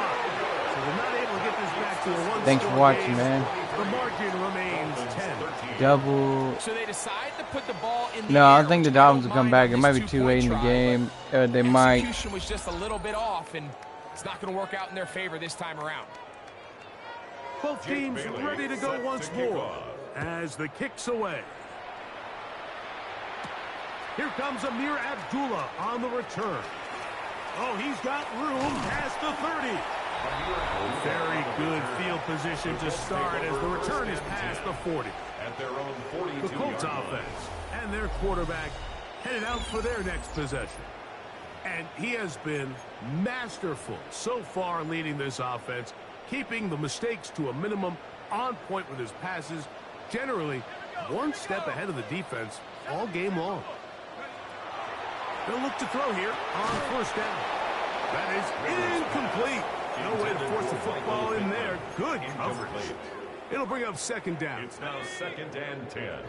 So they're not able to get this back to a one-score Thanks for watching, game. man. The margin remains 10. Double. So they decide to put the ball in the No, I air, don't think the which Dolphins I will don't come mind back. It with might be this too late in the two-point game. try, They might. execution was just a little bit off, and it's not going to work out in their favor this time around. Both teams ready to go once more as the kick's away. Here comes Amir Abdullah on the return. Oh, he's got room past the 30. Very good field position to start as the return is past the 40. At their own 42. The Colts offense and their quarterback headed out for their next possession. And he has been masterful so far leading this offense. keeping the mistakes to a minimum, on point with his passes, generally one step ahead of the defense all game long. They'll look to throw here on first down. That is incomplete. No way to force the football in there. Good coverage. It'll bring up second down. It's now 2nd and 10.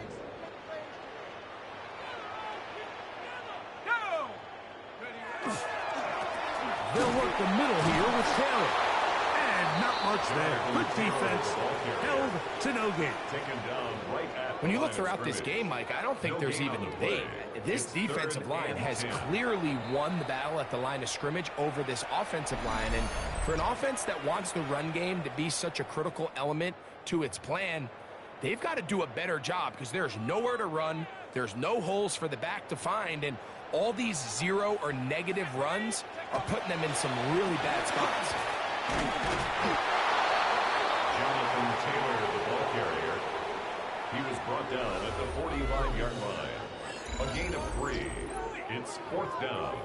They'll work the middle here with Taylor. And not much there. Good defense. Held to no gain. Taken down right at When you look throughout this game, Mike, I don't think there's even a debate. This defensive line has clearly won the battle at the line of scrimmage over this offensive line. And for an offense that wants the run game to be such a critical element to its plan, they've got to do a better job because there's nowhere to run. There's no holes for the back to find. And all these zero or negative runs are putting them in some really bad spots. Jonathan Taylor, the ball carrier. He was brought down at the 45-yard line. A gain of 3. It's 4th down.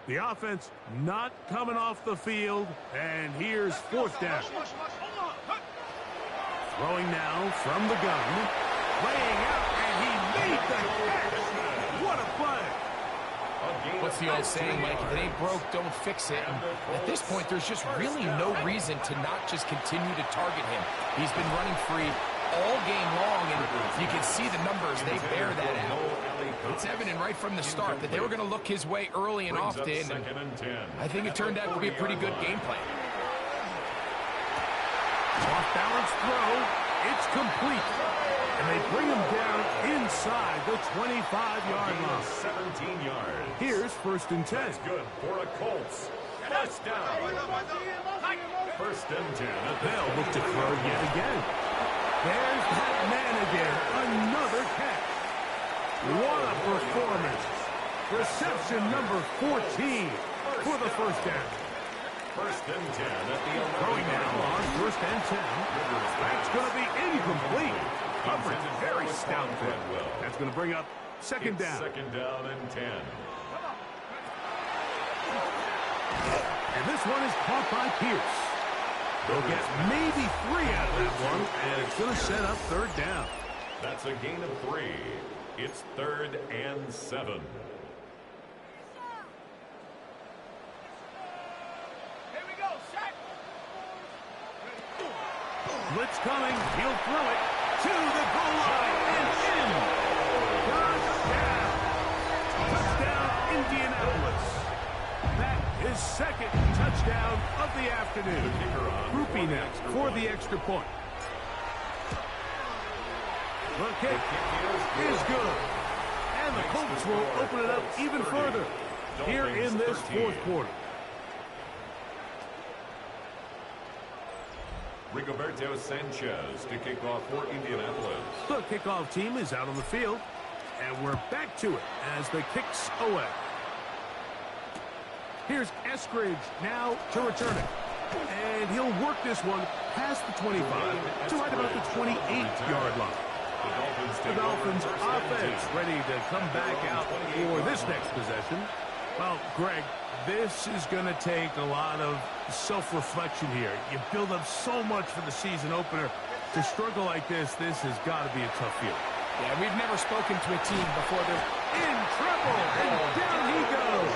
The offense not coming off the field, and here's 4th down. Throwing now from the gun, laying out, and he made the catch. What a play! What's the old saying, Mike? If it ain't broke, don't fix it. And at this point, there's just really no reason to not just continue to target him. He's been running free all game long, and you can see the numbers. They bear that out. It's evident right from the start that they were going to look his way early and often, and I think it turned out to be a pretty good game plan. Off-balance throw. It's complete. And they bring him down inside the 25-yard line. 17 yards. Here's 1st and 10. That's good for a Colts. First down. 1st and 10. They'll look to throw yet again. There's that man again. Another catch. What a performance. Reception number 14 for the 1st down. 1st and 10 at the 11. Throwing now on 1st and 10. That's going to be incomplete. Coverage very stout there. That's going to bring up 2nd down. 2nd down and 10. And this one is caught by Pierce. They'll get maybe 3 out of that one, and it's going to set up 3rd down. That's a gain of 3. It's 3rd and 7. Blitz coming. He'll throw it to the goal line and in. Touchdown. Touchdown, Indianapolis. That is 2nd touchdown of the afternoon. Groupie next for the extra point. The kick is good. And the Colts will open it up even further here in this 4th quarter. Rigoberto Sanchez to kick off for Indianapolis. The kickoff team is out on the field, and we're back to it as the kicks away. Here's Eskridge now to return it. And he'll work this one past the 25 to right about the 28-yard line. The Dolphins offense ready to come back out for this next possession. Well, Greg, this is going to take a lot of self-reflection here. You build up so much for the season opener. To struggle like this has got to be a tough field. Yeah, we've never spoken to a team before they're in trouble, and down he goes.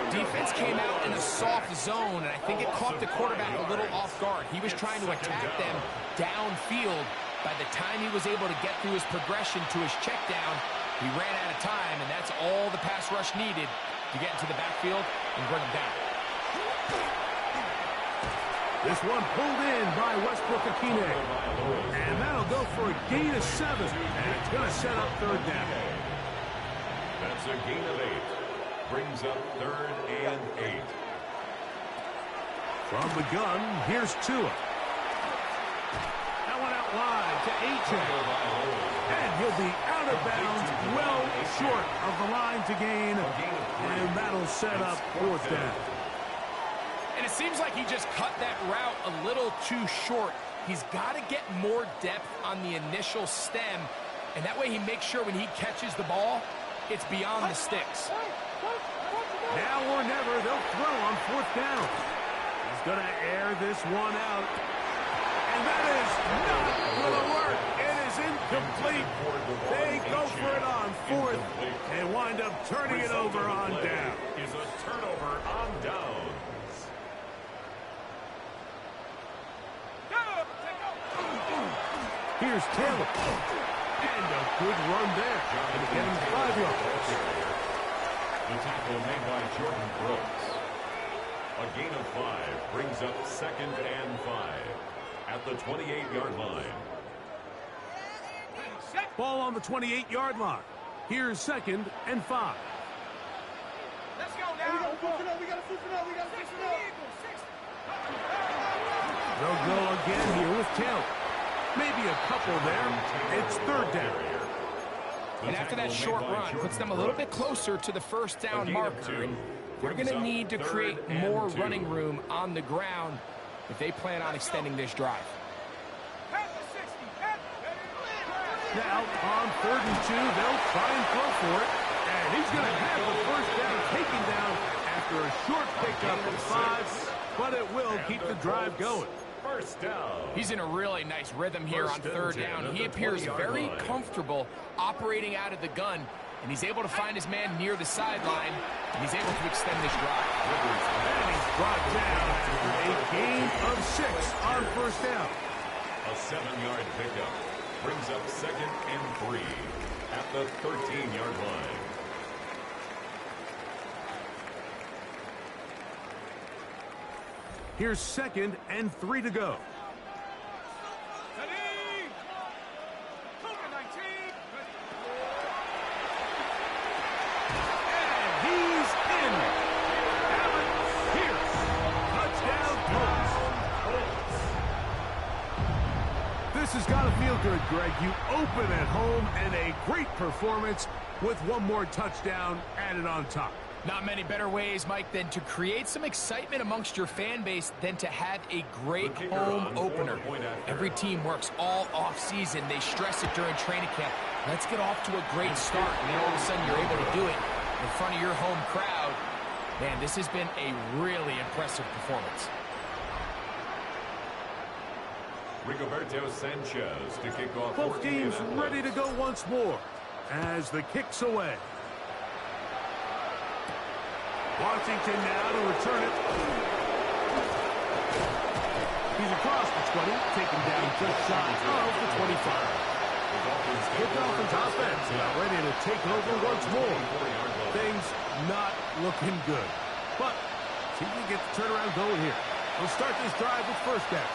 Defense came out in a soft zone, and I think it caught the quarterback a little off guard. He was trying to attack them downfield. By the time he was able to get through his progression to his check down, he ran out of time, and that's all the pass rush needed to get into the backfield and bring him down. This one pulled in by Westbrook-Akine. And that'll go for a gain of 7, and it's going to set up 3rd down. That's a gain of 8. Brings up 3rd and 8. From the gun, here's Tua. That one out wide to A-Chain. And he'll be out of bounds, well short of the line to gain. And that'll set up 4th down. And it seems like he just cut that route a little too short. He's got to get more depth on the initial stem And that way he makes sure when he catches the ball, it's beyond the sticks. Now or never, they'll throw on 4th down. He's going to air this one out. And that is not going to work. It is incomplete. They go for it on 4th and wind up turning it over on down. Is a turnover on downs. Here's Taylor. And a good run there. And get him 5 yards. The tackle made by Jordan Brooks. A gain of 5 brings up 2nd and 5 at the 28-yard line. Ball on the 28-yard line. Here's 2nd and 5. Let's go now. We got to switch it up. We got to switch it up. They'll go again here with Taylor. Maybe a couple there. It's 3rd down. And after that short run, puts them a little bit closer to the 1st down marker. And they're going to need to create more running room on the ground if they plan on extending this drive. Now, on 3rd and 2, they'll try and throw for it. And he's going to have the 1st down taken down after a short pickup of 5, but it will keep the drive going. 1st down. He's in a really nice rhythm here on 3rd down. He appears very comfortable operating out of the gun, and he's able to find his man near the sideline, and he's able to extend this drive. And he's brought down after a gain of 6 on 1st down. A 7-yard pickup brings up 2nd and 3 at the 13-yard line. Here's 2nd and 3 to go. And he's in. Allen Pierce. Touchdown, Colts. This has got to feel good, Greg. You open at home and a great performance with one more touchdown added on top. Not many better ways, Mike, than to create some excitement amongst your fan base than to have a great home opener. Every team works all off-season. They stress it during training camp. Let's get off to a great start, and then all of a sudden you're able to do it in front of your home crowd. Man, this has been a really impressive performance. Rigoberto Sanchez to kick off. Both teams ready to go once more as the kick's away. Washington now to return it. He's across the 20, taken down just shy of the 25. The Dolphins offense now ready to take over once more. Things not looking good. But see if we get the turnaround going here. We'll start this drive with 1st down.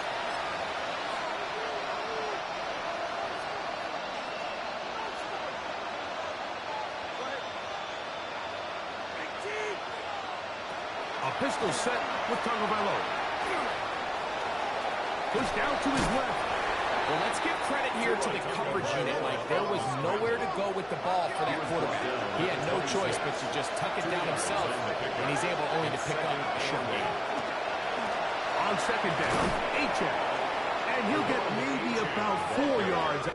A pistol set with Tagovailoa. Pushed out to his left. Well, let's give credit here to the coverage unit, Mike. There was nowhere to go with the ball for that quarterback. He had no choice but to just tuck it down himself, and he's able only to pick up a short gain. On 2nd down, A-check. And he'll get maybe about 4 yards.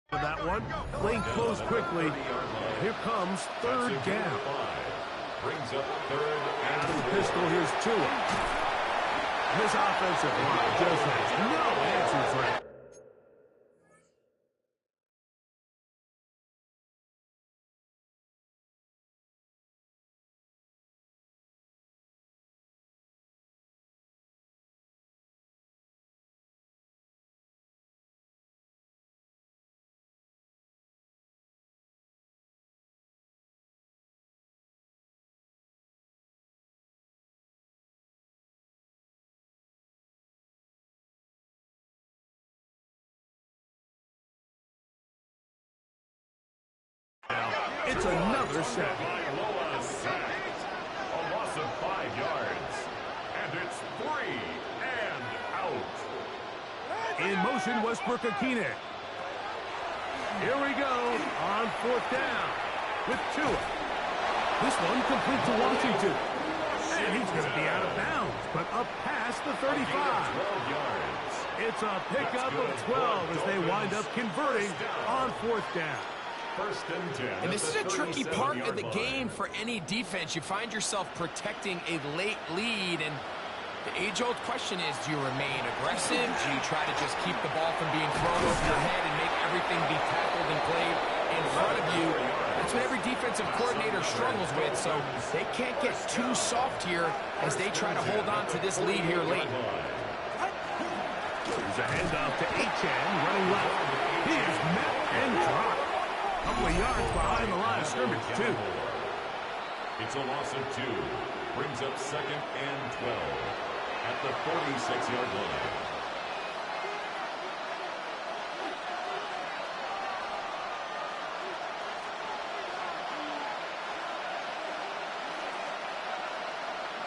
For that one, lane closed quickly. Here comes 3rd down. Brings up 3rd and Pistol, here's Tua. This offensive line just has no answers for it. It's another sack. a loss of 5 yards. And it's 3 and out. In motion, Westbrook-Akine. Here we go on 4th down with Tua. This one complete to Washington. And he's going to be out of bounds, but up past the 35. 12 yards. It's a pickup of 12 as they wind up converting on 4th down. First and 10. And this is a tricky part of the game for any defense. You find yourself protecting a late lead, and the age-old question is, do you remain aggressive? Do you try to just keep the ball from being thrown over your head and make everything be tackled and played in front of you? That's what every defensive coordinator struggles with, so they can't get too soft here as they try to hold on to this lead here late. Here's a handoff to Achane, running left. He is met and dropped. A couple of yards behind the line of scrimmage, too. It's a loss of 2. Brings up 2nd and 12 at the 46-yard line.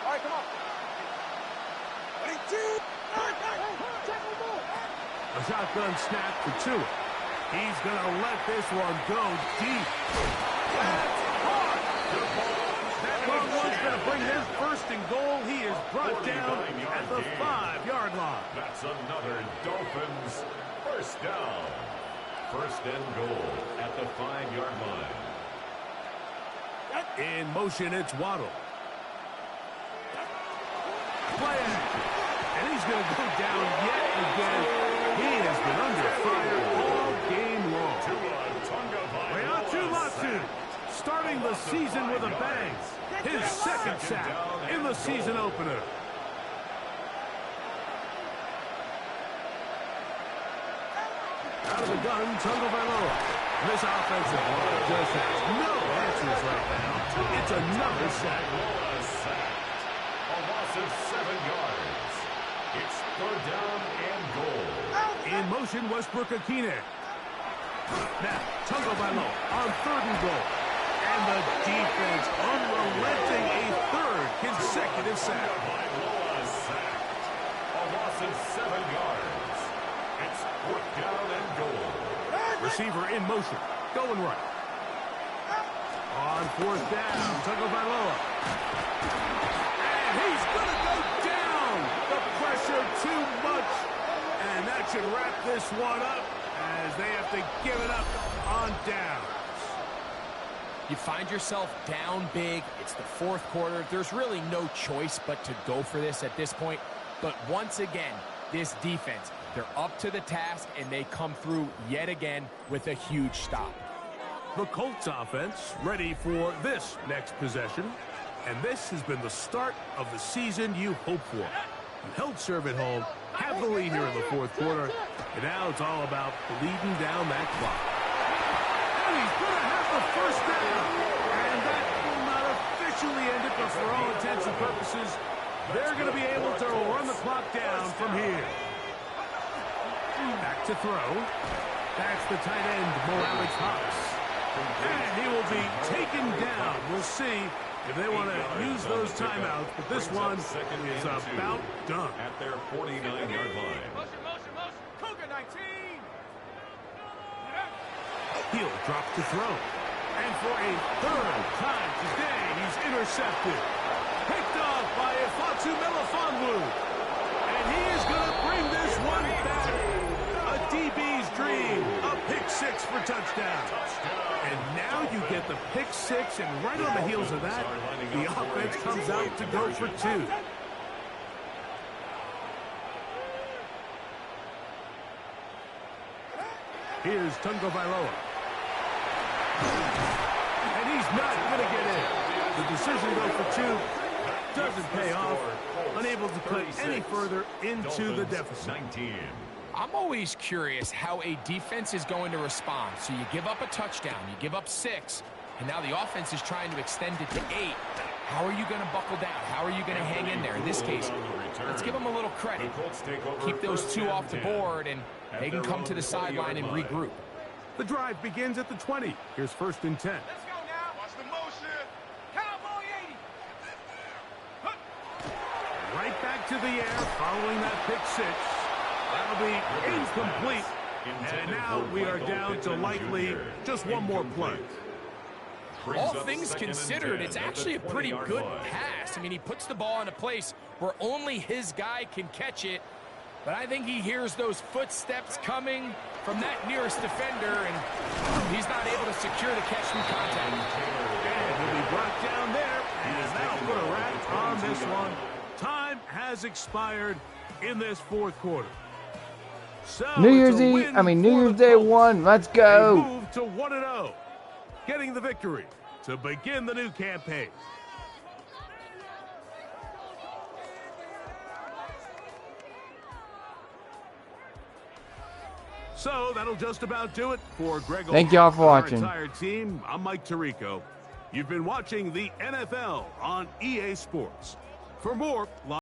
All right, come on. 22. A shotgun snap for Tua. He's going to let this one go deep. That's hard. That long one's going to bring his first and goal. He is brought down at the 5-yard line. That's another Dolphins first down. First and goal at the 5-yard line. In motion, it's Waddle. Play action. And he's going to go down yet again. He has been under fire all game long. Reatu starting the season with a bang. His 2nd sack in the season opener. Out of the gun, Tagovailoa. This offensive line just has no answers right now. It's another sack. A loss of 7 yards. It's 3rd down and goal. In motion, Westbrook-Akine. Now, Tagovailoa on 3rd and goal. And the defense unrelenting, a 3rd consecutive sack. Tagovailoa sacked. A loss of 7 yards. It's 4th down and goal. Receiver in motion, going right. On 4th down, Tagovailoa. And he's going to go down. The pressure too much. And that should wrap this one up as they have to give it up on downs. You find yourself down big. It's the 4th quarter. There's really no choice but to go for this at this point. But once again, this defense, they're up to the task, and they come through yet again with a huge stop. The Colts offense ready for this next possession. And this has been the start of the season you hope for. You held serve at home, have the lead here in the 4th quarter, and now it's all about bleeding down that clock. And he's going to have the first down. And that will not officially end it, but for all intents and purposes, they're going to be able to run the clock down from here. Back to throw. That's the tight end, Alex Hawks. And he will be taken down. We'll see if they want to use those timeouts, but this one is about done. At their 49-yard line. Motion. Cougar 19. Heel drops to throw. And for a 3rd time today, he's intercepted. Picked off by Ifeatu Melifonwu. And he is going to bring this one back. A DB's dream. A pick-6 for touchdown. And now you get the pick-6, and right on the heels of that, the offense comes out to go for 2. Here's Tagovailoa. And he's not going to get in. The decision to go for 2 doesn't pay off. Unable to put any further into the deficit. 19. I'm always curious how a defense is going to respond. So you give up a touchdown, you give up 6, and now the offense is trying to extend it to 8. How are you going to buckle down? How are you going to hang in there? In this case, let's give them a little credit. Keep those 2 off the board, and they can come to the sideline and regroup. The drive begins at the 20. Here's 1st and 10. Let's go now. Watch the motion. Cowboy 80. Right back to the air following that pick-6. That'll be incomplete. And now we are down to likely just one more play. all things considered, it's actually a pretty good pass. I mean, he puts the ball in a place where only his guy can catch it. But I think he hears those footsteps coming from that nearest defender, and he's not able to secure the catch from contact. And he'll be brought down there, and that'll put a wrap on this one. Time has expired in this fourth quarter. So New Year's Day 1. Let's go. Move to 1-0, getting the victory to begin the new campaign. So that'll just about do it for Greg. Thank y'all for watching. Our entire team. I'm Mike Tirico. You've been watching the NFL on EA Sports. For more